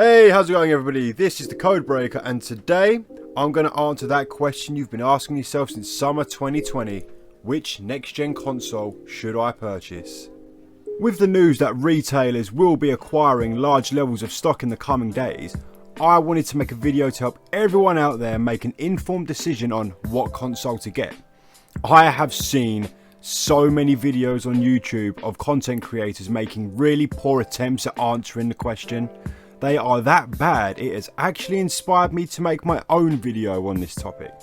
Hey, how's it going everybody? This is the Codebreaker and today I'm going to answer that question you've been asking yourself since summer 2020. Which next-gen console should I purchase? With the news that retailers will be acquiring large levels of stock in the coming days, I wanted to make a video to help everyone out there make an informed decision on what console to get. I have seen so many videos on YouTube of content creators making really poor attempts at answering the question. They are that bad, it has actually inspired me to make my own video on this topic.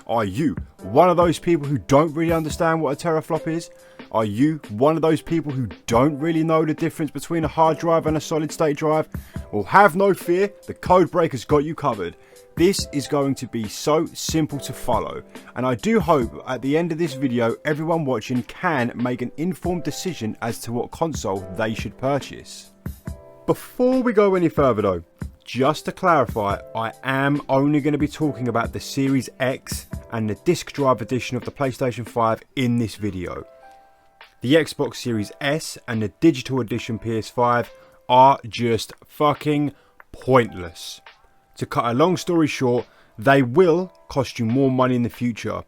Are you one of those people who don't really understand what a teraflop is? Are you one of those people who don't really know the difference between a hard drive and a solid state drive? Well, have no fear, the Codebreaker's got you covered. This is going to be so simple to follow, and I do hope at the end of this video everyone watching can make an informed decision as to what console they should purchase. Before we go any further though, just to clarify, I am only going to be talking about the Series X and the disc drive edition of the PlayStation 5 in this video. The Xbox Series S and the digital edition PS5 are just fucking pointless. To cut a long story short, they will cost you more money in the future.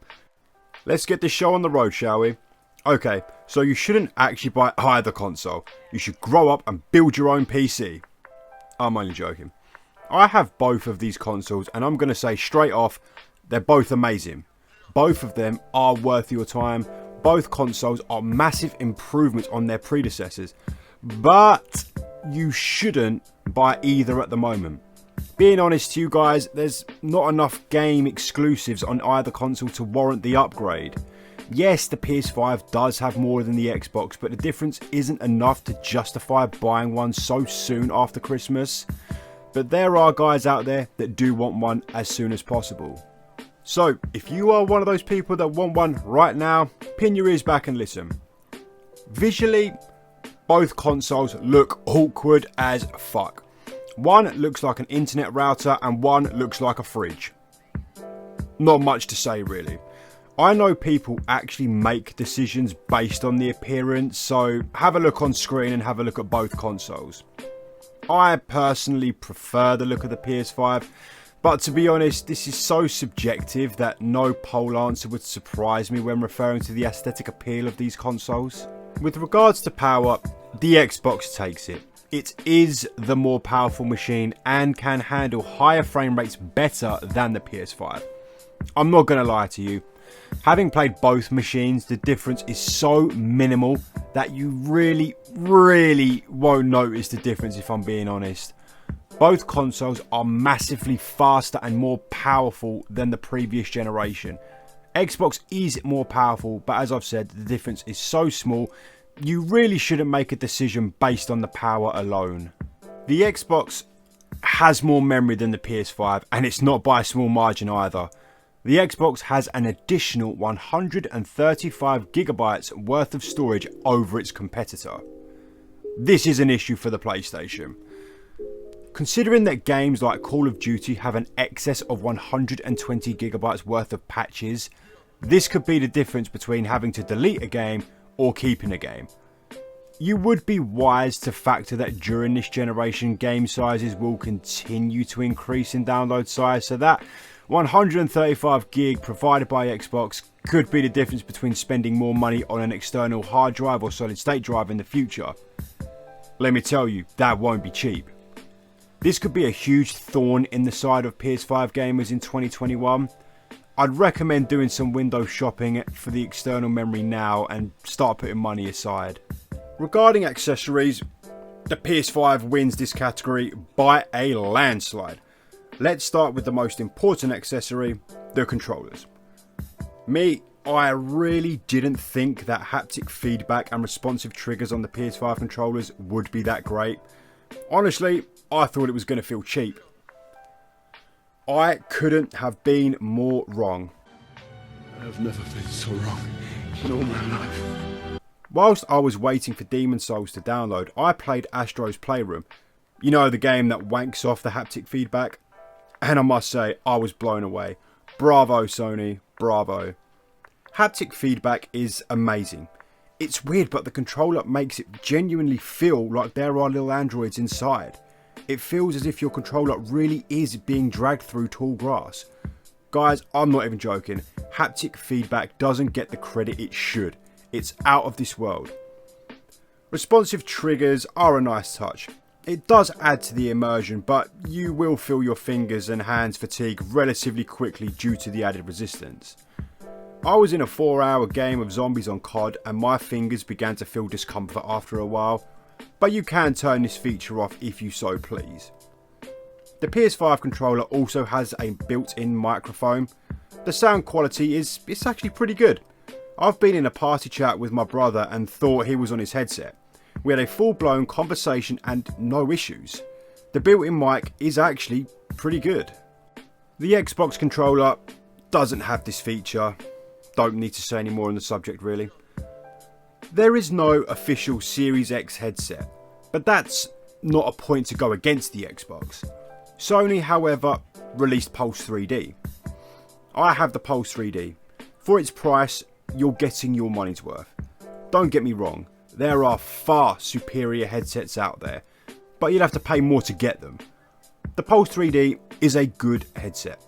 Let's get this show on the road, shall we? Okay, so you shouldn't actually buy either console. You should grow up and build your own PC. I'm only joking. I have both of these consoles and I'm going to say straight off, they're both amazing. Both of them are worth your time. Both consoles are massive improvements on their predecessors. But you shouldn't buy either at the moment. Being honest to you guys, there's not enough game exclusives on either console to warrant the upgrade. Yes, the PS5 does have more than the Xbox, but the difference isn't enough to justify buying one so soon after Christmas. But there are guys out there that do want one as soon as possible. So, if you are one of those people that want one right now, pin your ears back and listen. Visually, both consoles look awkward as fuck. One looks like an internet router and one looks like a fridge. Not much to say really. I know people actually make decisions based on the appearance, so have a look on screen and have a look at both consoles. I personally prefer the look of the PS5, but to be honest, this is so subjective that no poll answer would surprise me when referring to the aesthetic appeal of these consoles. With regards to power, the Xbox takes it. It is the more powerful machine and can handle higher frame rates better than the PS5. I'm not going to lie to you. Having played both machines, the difference is so minimal that you really won't notice the difference if I'm being honest. Both consoles are massively faster and more powerful than the previous generation. Xbox is more powerful, but as I've said, the difference is so small, you really shouldn't make a decision based on the power alone. The Xbox has more memory than the PS5, and it's not by a small margin either. The Xbox has an additional 135 gigabytes worth of storage over its competitor. This is an issue for the PlayStation. Considering that games like Call of Duty have an excess of 120 gigabytes worth of patches, this could be the difference between having to delete a game or keeping a game. You would be wise to factor that during this generation game sizes will continue to increase in download size, so that 135 gig provided by Xbox could be the difference between spending more money on an external hard drive or solid state drive in the future. Let me tell you, that won't be cheap. This could be a huge thorn in the side of PS5 gamers in 2021. I'd recommend doing some window shopping for the external memory now and start putting money aside. Regarding accessories, the PS5 wins this category by a landslide. Let's start with the most important accessory, the controllers. I really didn't think that haptic feedback and responsive triggers on the PS5 controllers would be that great. Honestly, I thought it was going to feel cheap. I couldn't have been more wrong. I've never been so wrong in all my life. Whilst I was waiting for Demon's Souls to download, I played Astro's Playroom. You know, the game that wanks off the haptic feedback? And I must say, I was blown away. Bravo, Sony. Bravo. Haptic feedback is amazing. It's weird, but the controller makes it genuinely feel like there are little androids inside. it feels as if your controller really is being dragged through tall grass. Guys, I'm not even joking. Haptic feedback doesn't get the credit it should. It's out of this world. Responsive triggers are a nice touch. It does add to the immersion, but you will feel your fingers and hands fatigue relatively quickly due to the added resistance. I was in a 4-hour game of zombies on COD and my fingers began to feel discomfort after a while, but you can turn this feature off if you so please. The PS5 controller also has a built-in microphone. The sound quality it's actually pretty good. I've been in a party chat with my brother and thought he was on his headset. We had a full-blown conversation and no issues. The built-in mic is actually pretty good. The Xbox controller doesn't have this feature. Don't need to say any more on the subject really. There is no official Series X headset, but that's not a point to go against the Xbox. Sony, however, released Pulse 3D. I have the Pulse 3D. For its price, you're getting your money's worth. Don't get me wrong, there are far superior headsets out there, but you'll have to pay more to get them. The Pulse 3D is a good headset.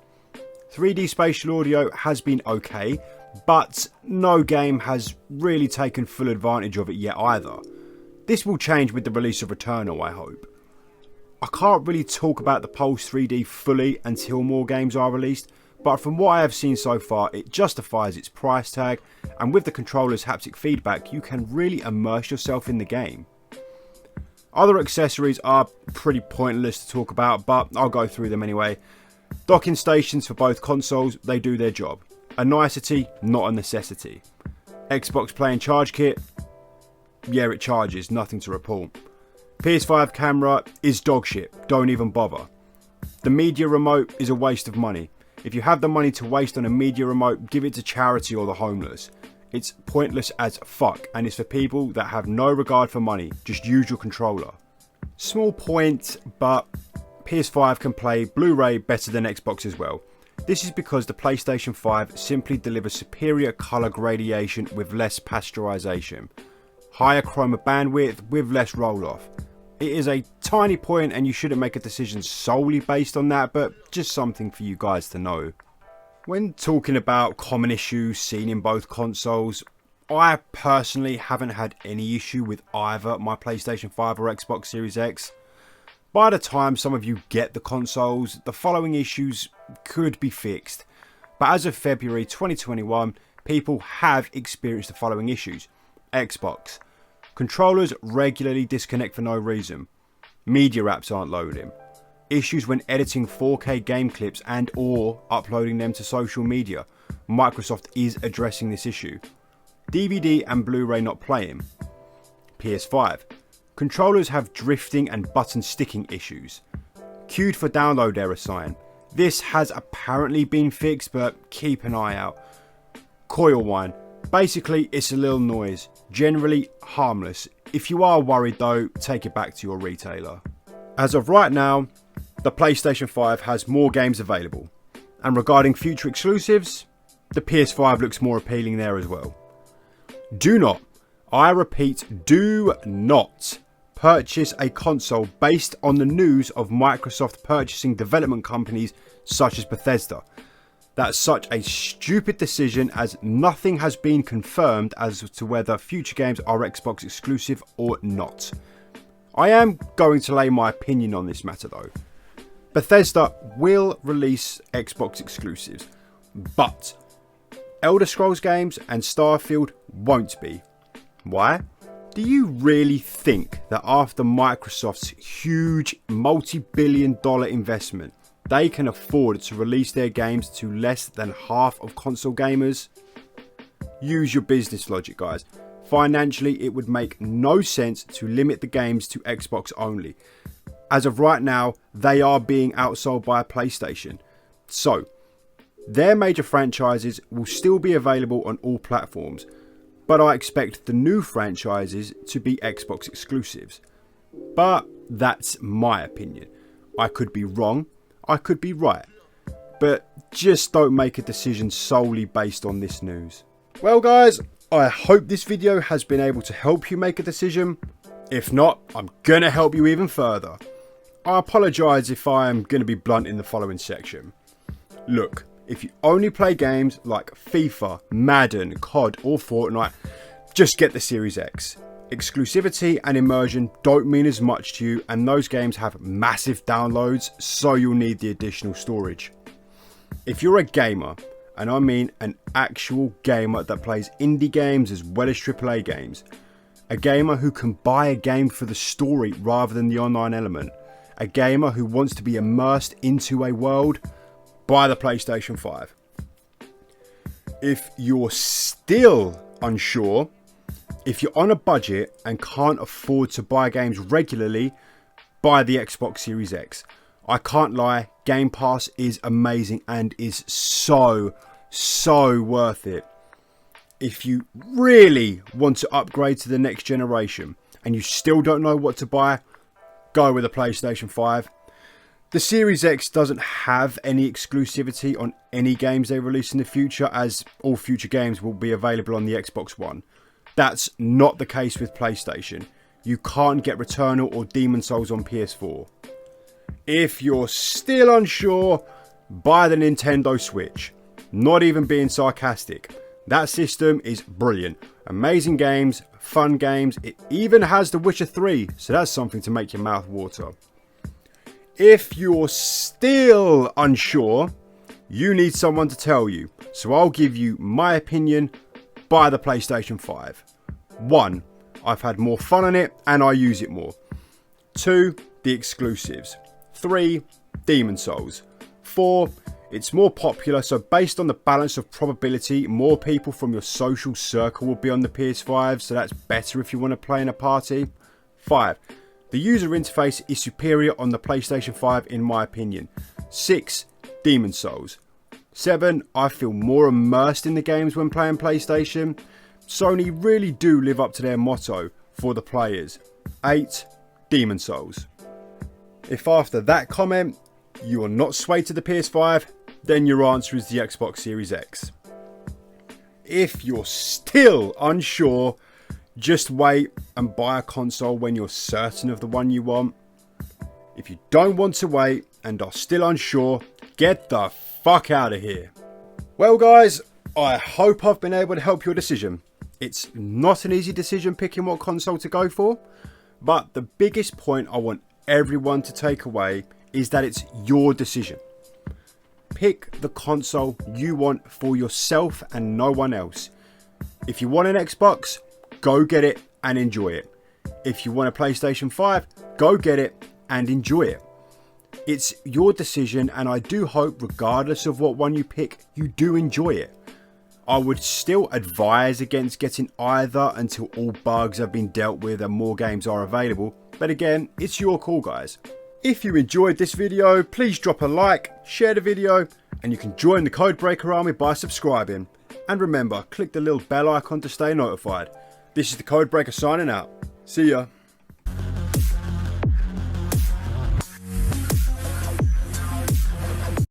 3D spatial audio has been okay, but no game has really taken full advantage of it yet either. This will change with the release of Returnal, I hope. I can't really talk about the Pulse 3D fully until more games are released, but from what I have seen so far, it justifies its price tag, and with the controller's haptic feedback, you can really immerse yourself in the game. Other accessories are pretty pointless to talk about, but I'll go through them anyway. Docking stations for both consoles, they do their job. A nicety, not a necessity. Xbox Play and Charge Kit, yeah, it charges, nothing to report. PS5 camera is dog shit, don't even bother. The media remote is a waste of money. If you have the money to waste on a media remote, give it to charity or the homeless. It's pointless as fuck, and it's for people that have no regard for money. Just use your controller. Small point, but PS5 can play Blu-ray better than Xbox as well. This is because the PlayStation 5 simply delivers superior colour gradation with less pasteurization. Higher chroma bandwidth with less roll-off. It is a tiny point and you shouldn't make a decision solely based on that, but just something for you guys to know. When talking about common issues seen in both consoles, I personally haven't had any issue with either my PlayStation 5 or Xbox Series X. By the time some of you get the consoles, the following issues could be fixed. But as of February 2021, people have experienced the following issues. Xbox. Controllers regularly disconnect for no reason. Media apps aren't loading. Issues when editing 4K game clips and or uploading them to social media. Microsoft is addressing this issue. DVD and Blu-ray not playing. PS5. Controllers have drifting and button sticking issues. Queued for download error sign. This has apparently been fixed, but keep an eye out. Coil whine. Basically, it's a little noise. Generally harmless. If you are worried though, take it back to your retailer. As of right now, the PlayStation 5 has more games available. And regarding future exclusives, the PS5 looks more appealing there as well. Do not, I repeat, do not purchase a console based on the news of Microsoft purchasing development companies such as Bethesda. That's such a stupid decision as nothing has been confirmed as to whether future games are Xbox exclusive or not. I am going to lay my opinion on this matter though. Bethesda will release Xbox exclusives, but Elder Scrolls games and Starfield won't be. Why? Do you really think that after Microsoft's huge multi-billion-dollar investment, they can afford to release their games to less than half of console gamers? Use your business logic, guys. Financially, it would make no sense to limit the games to Xbox only. As of right now, they are being outsold by PlayStation. So, their major franchises will still be available on all platforms, but I expect the new franchises to be Xbox exclusives. But that's my opinion. I could be wrong, I could be right, but just don't make a decision solely based on this news. Well guys, I hope this video has been able to help you make a decision. If not, I'm gonna help you even further. I apologise if I am going to be blunt in the following section. Look, if you only play games like FIFA, Madden, COD or Fortnite, just get the Series X. Exclusivity and immersion don't mean as much to you, and those games have massive downloads, so you'll need the additional storage. If you're a gamer, and I mean an actual gamer that plays indie games as well as AAA games, a gamer who can buy a game for the story rather than the online element, a gamer who wants to be immersed into a world, buy the PlayStation 5. If you're still unsure, if you're on a budget and can't afford to buy games regularly, buy the Xbox Series X. I can't lie, Game Pass is amazing and is so worth it. If you really want to upgrade to the next generation and you still don't know what to buy, go with a PlayStation 5. The Series X doesn't have any exclusivity on any games they release in the future, as all future games will be available on the Xbox One. That's not the case with PlayStation. You can't get Returnal or Demon's Souls on PS4. If you're still unsure, buy the Nintendo Switch. Not even being sarcastic. That system is brilliant. Amazing games, fun games. It even has The Witcher 3, so that's something to make your mouth water. If you're still unsure, you need someone to tell you. So I'll give you my opinion. Buy the PlayStation 5. 1. I've had more fun on it and I use it more. 2. The exclusives. 3. Demon's Souls. 4. It's more popular, so based on the balance of probability, more people from your social circle will be on the PS5, so that's better if you want to play in a party. 5. The user interface is superior on the PlayStation 5 in my opinion. 6. Demon's Souls. 7. I feel more immersed in the games when playing PlayStation. Sony really do live up to their motto for the players. 8. Demon's Souls. If after that comment you are not swayed to the PS5, then your answer is the Xbox Series X. If you're still unsure, just wait and buy a console when you're certain of the one you want. If you don't want to wait and are still unsure, get the fuck out of here. Well guys, I hope I've been able to help your decision. It's not an easy decision picking what console to go for, but the biggest point I want everyone to take away is that it's your decision. Pick the console you want for yourself and no one else. If you want an Xbox, go get it and enjoy it. If you want a PlayStation 5, go get it and enjoy it. It's your decision, and I do hope, regardless of what one you pick, you do enjoy it. I would still advise against getting either until all bugs have been dealt with and more games are available, but again, it's your call guys. If you enjoyed this video, please drop a like, share the video, and you can join the Codebreaker army by subscribing. And remember, click the little bell icon to stay notified. This is the Codebreaker signing out. See ya.